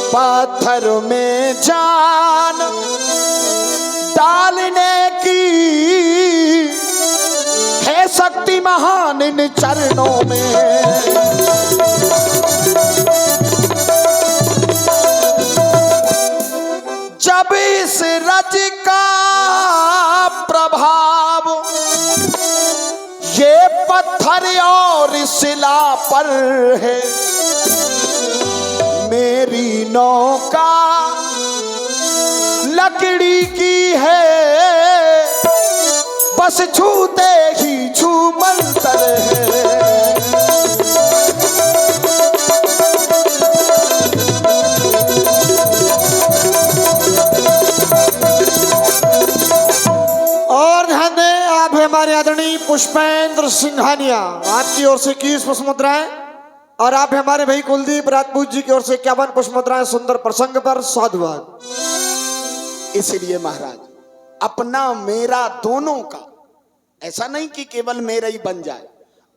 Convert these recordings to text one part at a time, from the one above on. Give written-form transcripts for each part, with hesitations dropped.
पत्थर में जान डालने की है शक्ति महान इन चरणों में। जब इस रज का प्रभाव ये पत्थर और शिला पर है, मेरी नौका लकड़ी की है, बस छूते ही छू मंतर है। और ध्यान दें, आप हमारे आदरणीय पुष्पेंद्र सिंघानिया आपकी ओर से 21 पुष्प मुद्राएं और आप हमारे भाई कुलदीप राजपूत जी की ओर से 51 पुष्प मुद्राएं सुंदर प्रसंग पर साधुवाद। इसलिए महाराज अपना मेरा दोनों का, ऐसा नहीं कि केवल मेरा ही बन जाए,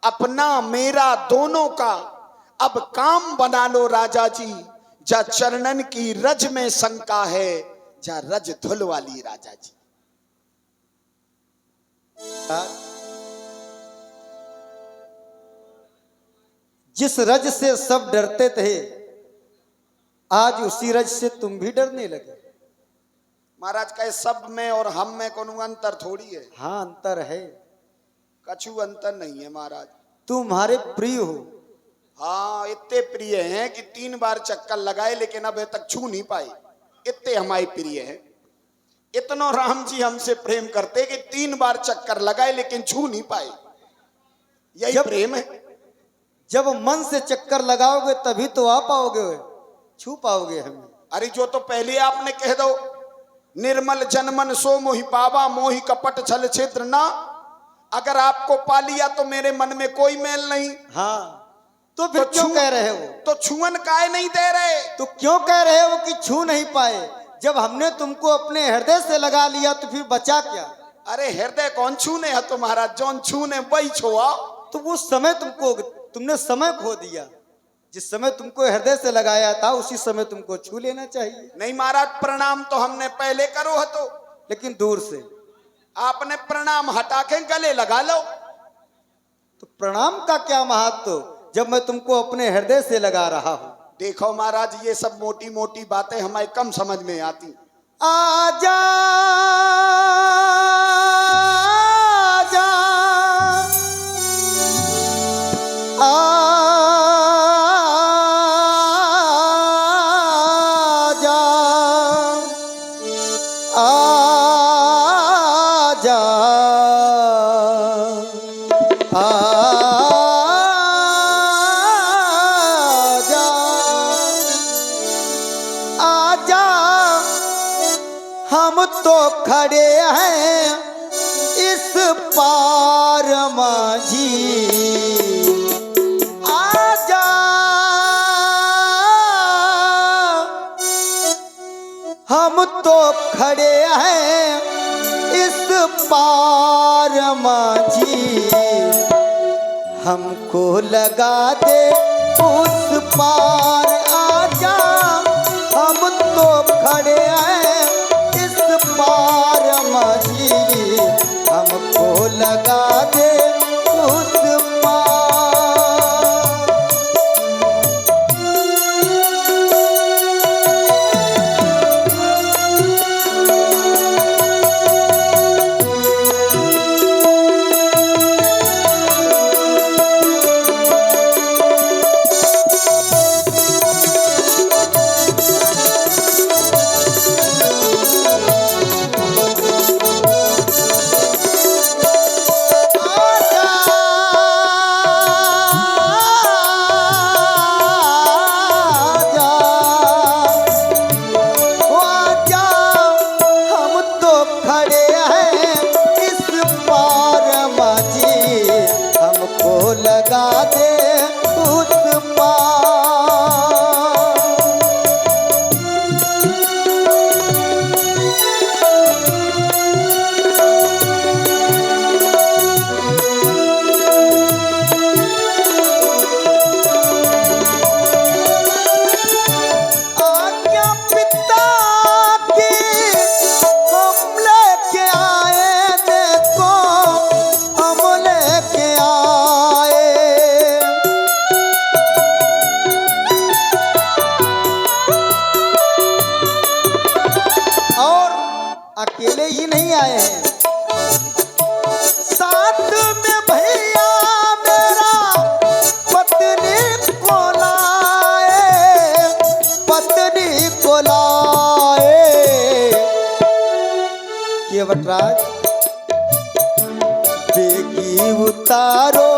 अपना मेरा दोनों का अब काम बना लो राजा जी। जा चरणन की रज में शंका है, जा रज धुल वाली राजा जी। जिस रज से सब डरते थे, आज उसी रज से तुम भी डरने लगे। महाराज कहे सब में और हम में कोनो अंतर थोड़ी है। हाँ अंतर है, कछु अंतर नहीं है महाराज। तुम्हारे प्रिय हो। हाँ इतने प्रिय हैं कि 3 बार चक्कर लगाए लेकिन अब तक छू नहीं पाए, इतने हमारे प्रिय हैं। इतना राम जी हमसे प्रेम करते कि 3 बार चक्कर लगाए लेकिन छू नहीं पाए, यही प्रेम है। जब मन से चक्कर लगाओगे तभी तो आ पाओगे, छू पाओगे हमें। अरे जो तो पहले आपने कह दो, निर्मल जनमन सो मोहि पावा, मोहि कपट छल क्षेत्र ना। अगर आपको पा लिया तो मेरे मन में कोई मैल नहीं। हाँ तो फिर क्यों कह रहे हो? तो छुअन काहे नहीं दे रहे? तो क्यों कह रहे हो कि छू नहीं पाए? जब हमने तुमको अपने हृदय से लगा लिया तो फिर बचा क्या? अरे हृदय कौन छूने है तो महाराज, जौन छूने वही छुआ। तो वो समय तुमने समय खो दिया। जिस समय तुमको हृदय से लगाया था उसी समय तुमको छू लेना चाहिए। नहीं महाराज, प्रणाम तो हमने पहले करो है तो, लेकिन दूर से। आपने प्रणाम हटा के गले लगा लो। तो प्रणाम का क्या महत्व जब मैं तुमको अपने हृदय से लगा रहा हूं? देखो महाराज, ये सब मोटी मोटी बातें हमें कम समझ में आती। आजा आजा हम तो खड़े हैं इस पार माझी, आजा हम तो खड़े हैं इस पार माझी, हमको लगा दे उस पार। आजा हम तो खड़े हैं इस पार माझी, हमको लगा दे उस पार। अकेले ही नहीं आए हैं, साथ में भैया मेरा पत्नी को लाए, पत्नी को लाए। केवटराज बेगी उतारो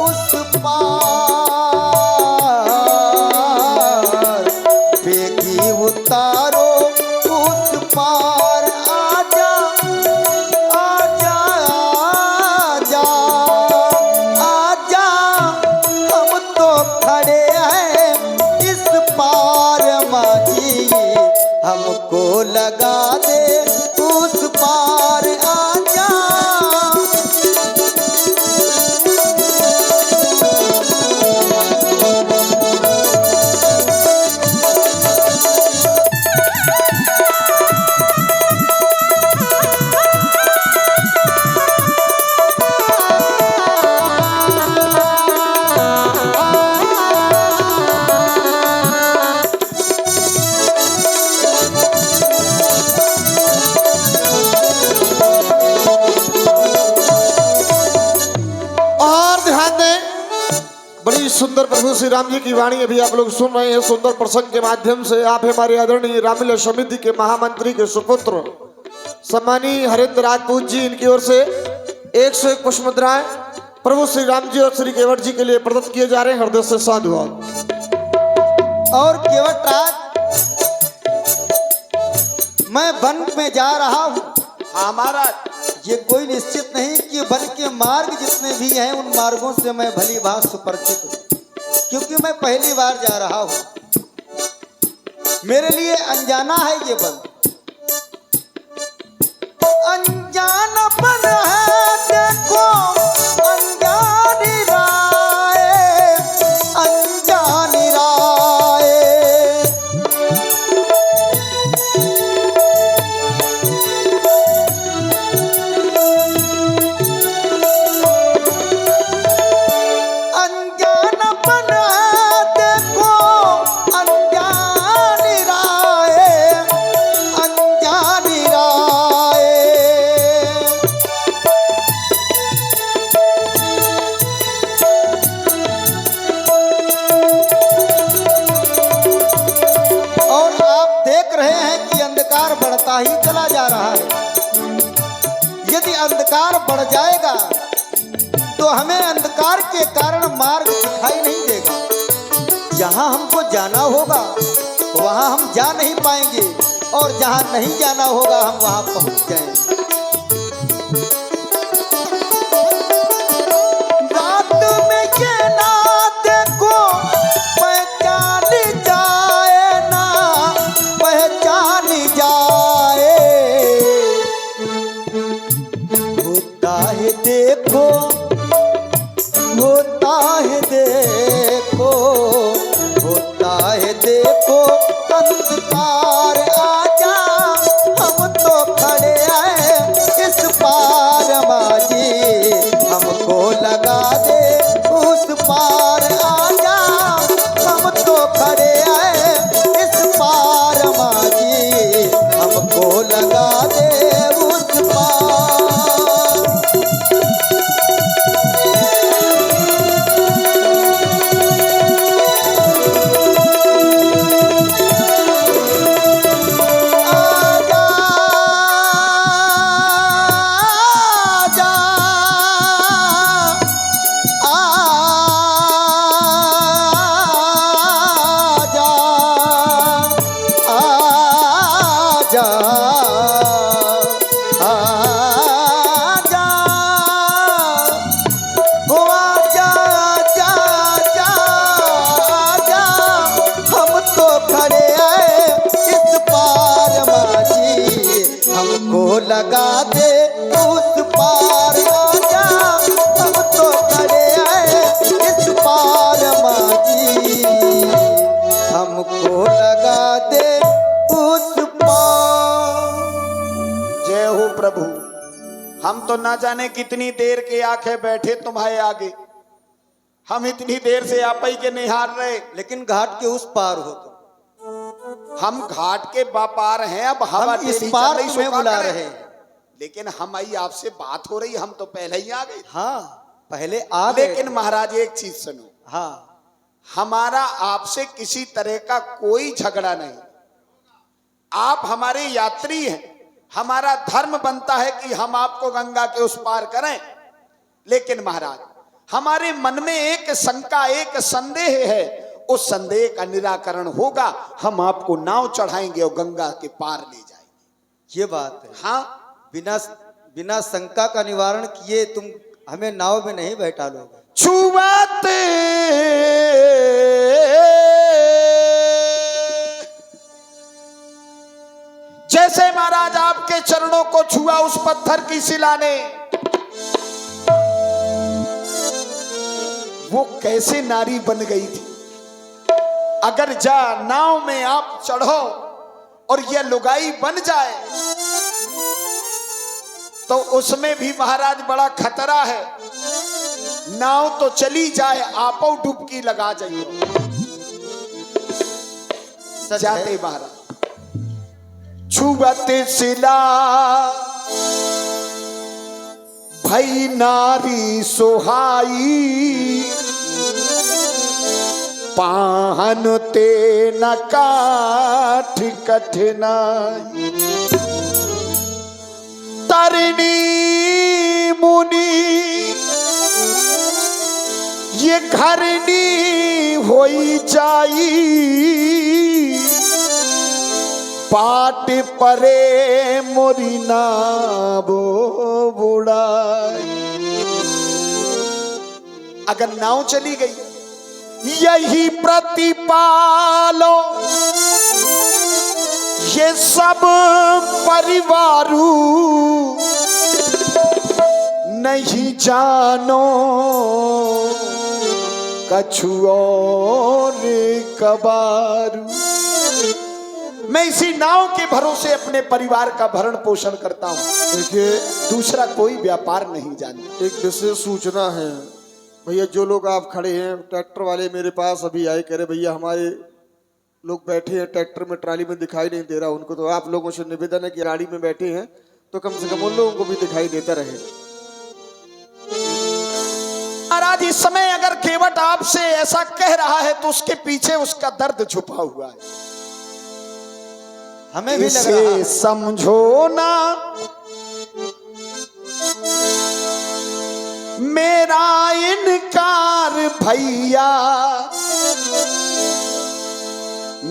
उस पार, बेगी उतारो उस पार, आजा आजा आजा आजा, हम तो खड़े हैं इस पार माझी, हमको लगा दे उस पार आजा। और ध्यान दें, बड़ी सुंदर प्रभु श्री राम जी की वाणी अभी आप लोग सुन रहे हैं। सुंदर प्रसंग के माध्यम से आप हमारे आदरणीय रामलीला समिति के महामंत्री के सुपुत्र सम्मानीय हरेंद्र राजपूत जी, इनकी ओर से 101 पुष्प मुद्राएं प्रभु श्री राम जी और श्री केवट जी के लिए प्रदत्त किए जा रहे हैं। हृदय से साधुवाद। और केवटराज, मैं वन में जा रहा हूँ। हमारा ये कोई निश्चित नहीं कि वन के मार्ग जितने भी हैं उन मार्गों से मैं भली भांति सुपरिचित हूँ, क्योंकि मैं पहली बार जा रहा हूँ। मेरे लिए अनजाना है ये वन, अनजाना बन है देखो, अनजानी राय, अनजानी राय। अनजाना बन है देखो, अनजानी राय, अनजानी राय। और आप देख रहे हैं कि अंधकार बढ़ता ही चला जा रहा है। यदि अंधकार बढ़ जाएगा तो हमें अंधकार के कारण मार्ग दिखाई नहीं देगा। जहां हमको जाना होगा वहां हम जा नहीं पाएंगे, और जहां नहीं जाना होगा हम वहां पहुंच जाएंगे। रात में ये ना देखो, पहचानी जाए ना, पहचानी जाए। होता है देखो, होता है देखो, होता है देखो अंधकार, आजा हम तो खड़े हैं इस पार माझी, हमको लगा दे उस पार आजा, हम तो खड़े हैं इस पार माझी, हमको लगा दे उस पार। लगा दे उस पार आजा, हम तो खड़े हैं इस पार माझी, हमको लगा दे उस पार। जय हो प्रभु। हम तो ना जाने कितनी देर के आंखें बैठे तुम्हारे आगे, हम इतनी देर से आप ही के निहार रहे, लेकिन घाट के उस पार हो तो हम घाट के व्यापार हैं, अब हवा हम इस टेढ़ी पार चल रही, तुम्हें सो का बुला करें? रहे हैं। लेकिन हम आई आपसे बात हो रही, हम तो पहले ही आ गए। हाँ, पहले आ गए। लेकिन महाराज एक चीज सुनो, हाँ, हमारा आपसे किसी तरह का कोई झगड़ा नहीं। आप हमारे यात्री हैं, हमारा धर्म बनता है कि हम आपको गंगा के उस पार करें। लेकिन महाराज हमारे मन में एक शंका, एक संदेह है, उस संदेह का निराकरण होगा, हम आपको नाव चढ़ाएंगे और गंगा के पार ले जाएंगे। ये बात है। हाँ, बिना शंका का निवारण किए तुम हमें नाव में नहीं बैठा लोगे। छुआते जैसे महाराज आपके चरणों को छुआ उस पत्थर की शिला ने, वो कैसे नारी बन गई थी। अगर जा नाव में आप चढ़ो और यह लुगाई बन जाए तो उसमें भी महाराज बड़ा खतरा है। नाव तो चली जाए, आपो डुबकी लगा जाइए। जाते महाराज छुबते शिला भई नारी सुहाई, पाहन ते न काठ कठिनाई। तारिणी मुनि ये घरनी होई जाई, बाट परे मोरी नावो बुड़ाई। अगर नाव चली गई, यही प्रतिपालो ये सब परिवारू, नहीं जानो कछु और कबारू। मैं इसी नाव के भरोसे अपने परिवार का भरण पोषण करता हूँ। देखिए, दूसरा कोई व्यापार नहीं जानता। एक विशेष सूचना है भैया, जो लोग आप खड़े हैं, ट्रैक्टर वाले मेरे पास अभी आए, कह रहे भैया हमारे लोग बैठे हैं ट्रैक्टर में, ट्राली में दिखाई नहीं दे रहा उनको। तो आप लोगों से निवेदन है कि गाड़ी में बैठे हैं तो कम से कम उन लोगों को भी दिखाई देता रहे। महाराज इस समय अगर केवट आपसे ऐसा कह रहा है तो उसके पीछे उसका दर्द छुपा हुआ है। हमें भी लग इसे रहा है। समझो ना मेरा इनकार भैया,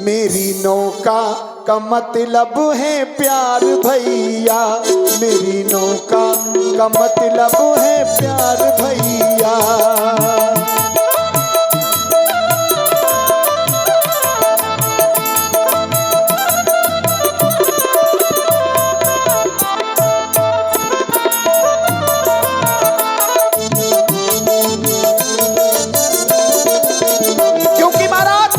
मेरी नौका का मतलब है प्यार भैया, मेरी नौका का मतलब है प्यार भैया। क्योंकि महाराज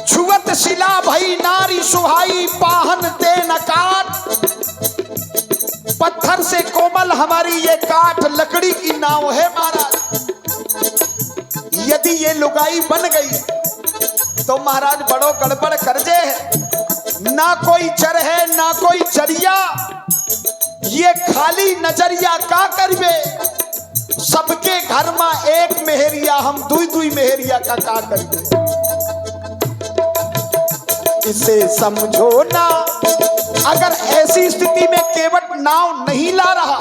छुअत शिला भई नारी सुहाई, पाहन ते न काट। पत्थर से कोमल हमारी ये काठ लकड़ी की नाव है महाराज। यदि ये लुगाई बन गई तो महाराज बड़ो गड़बड़ करजे है। ना कोई चर है ना कोई चरिया, ये खाली नजरिया का करबे। सबके घर में एक मेहरिया, हम दुई दुई मेहरिया का करबे। इसे समझो ना, अगर ऐसी स्थिति में केवट नाव नहीं ला रहा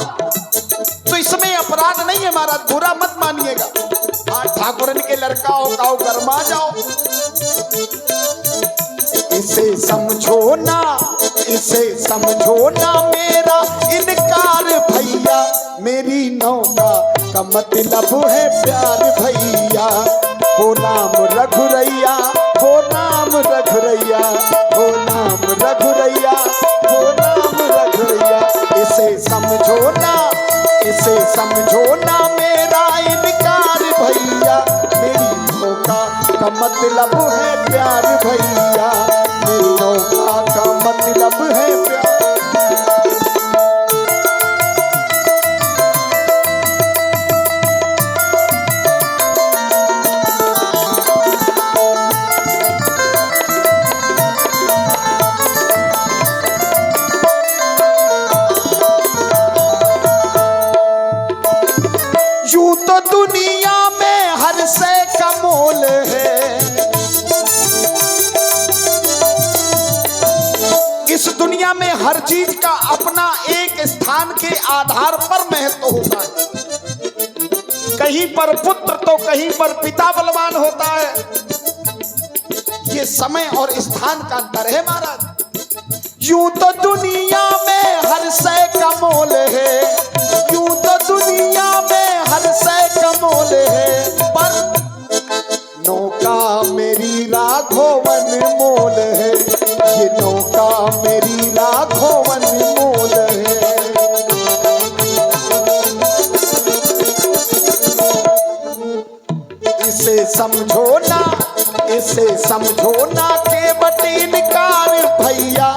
तो इसमें अपराध नहीं है महाराज, बुरा मत मानिएगा। हाँ, ठाकुरन के लड़का हो गाओ गरमा जाओ। इसे समझो ना, इसे समझो ना मेरा इनकार भैया, मेरी नौका का मतलब है प्यार भैया। हो नाम रघुरैया, हो नाम रघुरैया, हो नाम रघुरैया, हो नाम रघुरैया। इसे समझो ना, इसे समझो ना मेरा इनकार भैया, मेरी नौका का मतलब है प्यार भैया, मेरी नौका का मतलब है प्यार। दुनिया में हर चीज का अपना एक स्थान के आधार पर महत्व होता है। कहीं पर पुत्र तो कहीं पर पिता बलवान होता है। ये समय और स्थान का अंतर है महाराज। यूं तो दुनिया में हर शय का मोल है, यूं तो दुनिया में हर शय का मोल है, पर नौका मेरी राघवन मोल है, ये नौका मेरी राघवन मोल है। इसे समझो ना, इसे समझो ना केवट इनकार भैया,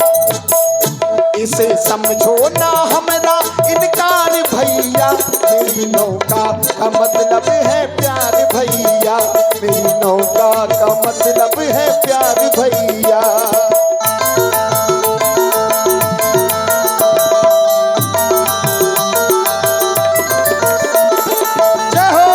इसे समझो ना हमरा इनकार भैया। मेरी नौका का मतलब है प्यार भैया, मेरी नौका का मतलब है प्यार भैया। जय हो।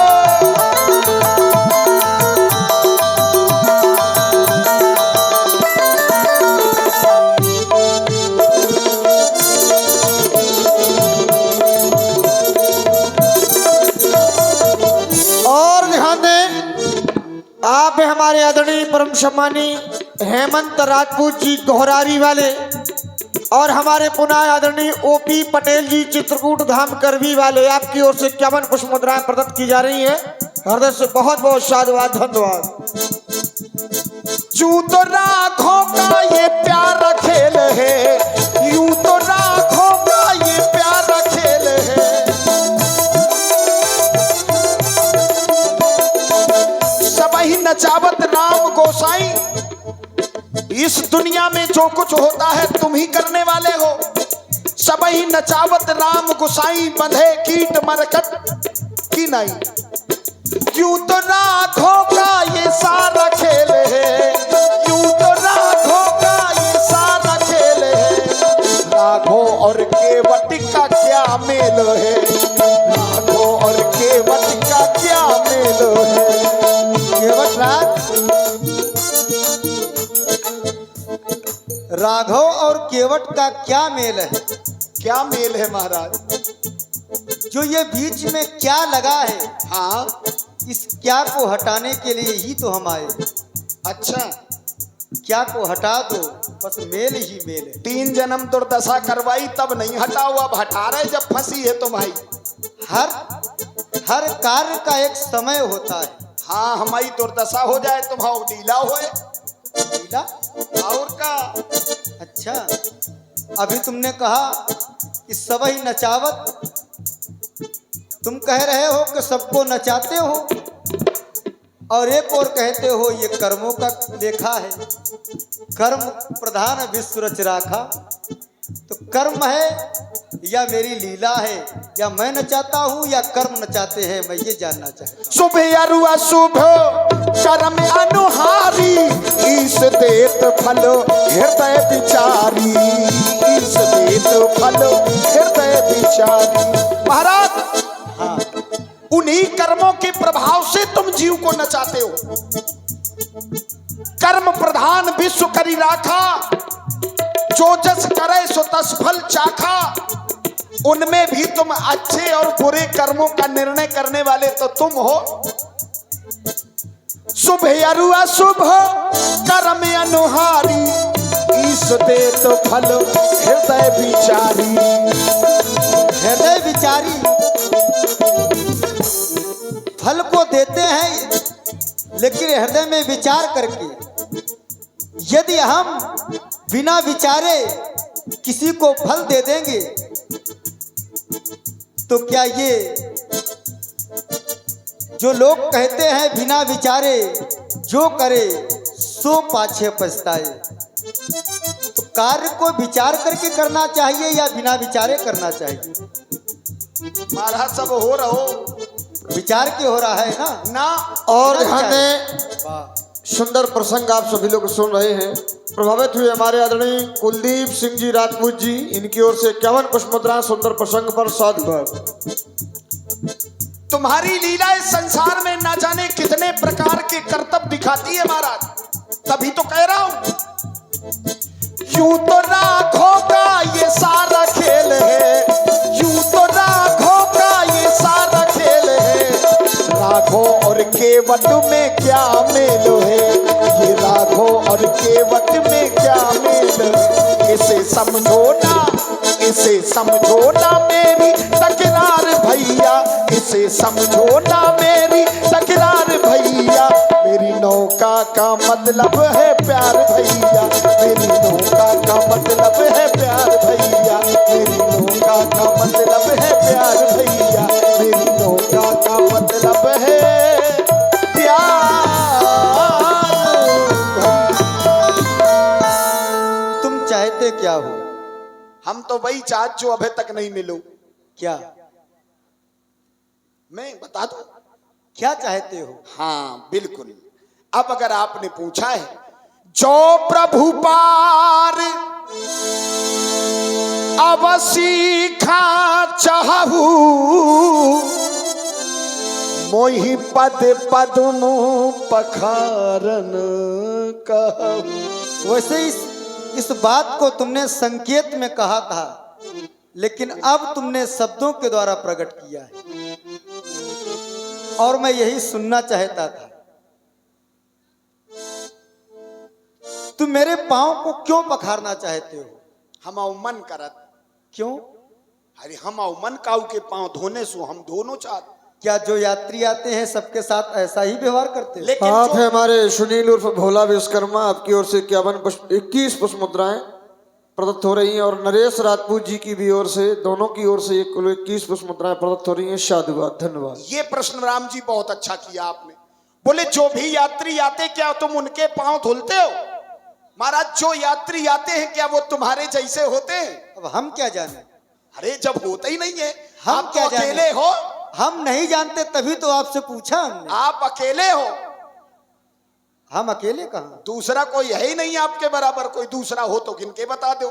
और ध्यान दें, आप हैं हमारे आदरणीय परम सम्मानी हेमंत राजपूत जी गोहरारी वाले, और हमारे पुनः आदरणीय ओपी पटेल जी चित्रकूट धाम करवी वाले। आपकी ओर से 51 पुष्प मुद्राएं प्रदत्त की जा रही हैं। हृदय से बहुत बहुत साधुवाद, धन्यवाद। यूं तो राखों का ये प्यारा खेल है, यूं तो राखों का ये प्यारा खेल है। सबही नचावत राम गोसाई, इस दुनिया में जो कुछ होता है तुम ही करने वाले हो। सबही नचावत राम गोसाई, बंधे कीट मरकट की नहीं। यूं तो राखों का ये सारा खेल है, यूं तो राखों का ये सारा खेल है। राघो और केवट का क्या मेल है, राघो और केवट का क्या मेल है। केवट राघव और केवट का क्या मेल है? क्या मेल है महाराज? जो ये बीच में क्या लगा है, हाँ, इस क्या को हटाने के लिए ही तो हम आए। अच्छा, क्या को हटा दो, बस मेल ही मेल है। 3 जन्म दुर्दशा करवाई तब नहीं हटाओ, अब हटा रहे जब फंसी है तुम भाई। हर कार्य का एक समय होता है। हाँ, हमारी दुर्दशा हो जाए तुम्हारा लीला होए। लीला? और का? अच्छा, अभी तुमने कहा कि सबही नचावत, तुम कह रहे हो कि सबको नचाते हो, और एक और कहते हो ये कर्मों का लेखा है, कर्म प्रधान विश्व रच राखा। तो कर्म है या मेरी लीला है, या मैं नचाता हूँ या कर्म नचाते हैं, मैं ये जानना चाहता हूँ। शुभ अरुआ शुभ कर्म अनुहारी, ईश देत फल हृदय विचारी, ईश देत फल हृदय विचारी। महाराज, हाँ, उन्हीं कर्मों के प्रभाव से तुम जीव को नचाते हो। कर्म प्रधान विश्व करी राखा, जो जस करे सो तस फल चाखा। उनमें भी तुम अच्छे और बुरे कर्मों का निर्णय करने वाले तो तुम हो। शुभ अरुआ शुभ कर्म अनुहारी, ईश देत फल हृदय विचारी। हृदय विचारी फल को देते हैं, लेकिन हृदय में विचार करके। यदि हम बिना विचारे किसी को फल दे देंगे तो क्या ये जो लोग कहते हैं बिना विचारे जो करे सो पाछे पछताए, तो कार्य को विचार करके करना चाहिए या बिना विचारे करना चाहिए? महाराज, सब हो रहो विचार के हो रहा है ना। और बिना ध्यान विचारे। दें, वाह, सुंदर प्रसंग आप सभी लोग सुन रहे हैं। प्रभावित हुए हमारे आदरणीय कुलदीप सिंह जी राजपूत जी, इनकी ओर से 51 पुष्प मुद्रा सुंदर प्रसंग पर साधुवाद। तुम्हारी लीला इस संसार में ना जाने कितने प्रकार के कर्तव्य दिखाती है महाराज। तभी तो कह रहा हूं, यूं तो राखों का केवट में क्या मेल है, ये राघो और केवट में क्या मेल है। इसे समझो ना, इसे समझो ना मेरी तकरार भैया, इसे समझो ना मेरी तकरार भैया। मेरी नौका का मतलब है प्यार भैया, मेरी नौका का मतलब है प्यार भैया, मेरी नौका का मतलब है प्यार भैया, मेरी नौका का मतलब है प्यार। तुम चाहते क्या हो? हम तो वही चाहत जो अभी तक नहीं मिलो। क्या? मैं बता दूं? क्या चाहते हो? हाँ बिल्कुल। अब अगर आपने पूछा है जो प्रभु पार अवसी खा चाहू, मोहि पद पद्म पखारन कहू। वैसे इस बात को तुमने संकेत में कहा था, लेकिन अब तुमने शब्दों के द्वारा प्रकट किया है, और मैं यही सुनना चाहता था। तुम मेरे पांव को क्यों पखारना चाहते हो? हम मन करत। क्यों? अरे हम मन काऊ के पांव धोने सो हम दोनों चाहते। क्या जो यात्री आते हैं सबके साथ ऐसा ही व्यवहार करते हो? लेकिन आप जो है हमारे सुनील उर्फ भोला विश्वकर्मा, आपकी ओर से 21 पुष्प मुद्राएं प्रदत्त हो रही हैं, और नरेश राजपूत जी की भी ओर से, दोनों की ओर से कुल 21 पुष्प मुद्राएं प्रदत्त हो रही हैं। साधुवाद, धन्यवाद। ये प्रश्न राम जी बहुत अच्छा किया आपने। बोले जो भी यात्री आते क्या तुम उनके पांव धुलते हो? महाराज जो यात्री आते हैं क्या वो तुम्हारे जैसे होते हैं? अब हम क्या जाने? अरे जब होता ही नहीं है, हम आप क्या तो जाने? अकेले हो। हम नहीं जानते तभी तो आपसे पूछा हमने। आप अकेले हो, हम अकेले कहाँ? दूसरा कोई है ही नहीं आपके बराबर। कोई दूसरा हो तो गिनके बता दो।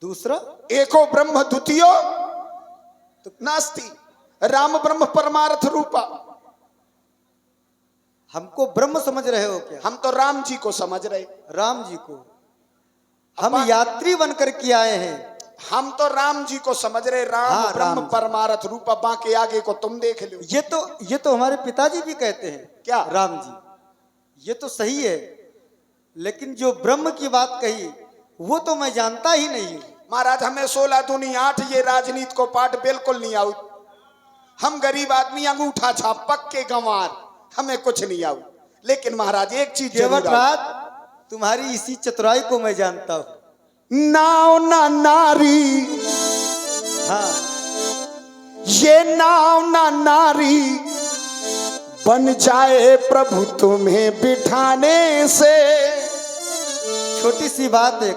दूसरा? एको ब्रह्म द्वितीयो नास्ति, राम ब्रह्म परमार्थ रूपा। हमको ब्रह्म समझ रहे हो क्या? हम तो राम जी को समझ रहे। राम जी को? हम यात्री बनकर के आए हैं। हम तो राम जी को समझ रहे। राम हाँ, ब्रह्म राम जी। परमार्थ रूपा, बाकी आगे को तुम देख लो। ये तो हमारे पिताजी भी कहते हैं। क्या? राम जी। ये तो सही है, लेकिन जो ब्रह्म की बात कही वो तो मैं जानता ही नहीं हूं। महाराज हमें 16 दूनी 8 ये राजनीति को पाठ बिल्कुल नहीं आऊ। हम गरीब आदमी, अंगूठा छाप पक्के गंवार, हमें कुछ नहीं आऊ। लेकिन महाराज एक चीज केवट जरूर आऊ। रात, तुम्हारी इसी चतुराई को मैं जानता हूं। नाव ना नारी, हाँ, ये नाव ना नारी बन जाए प्रभु तुम्हें बिठाने से। छोटी सी बात है,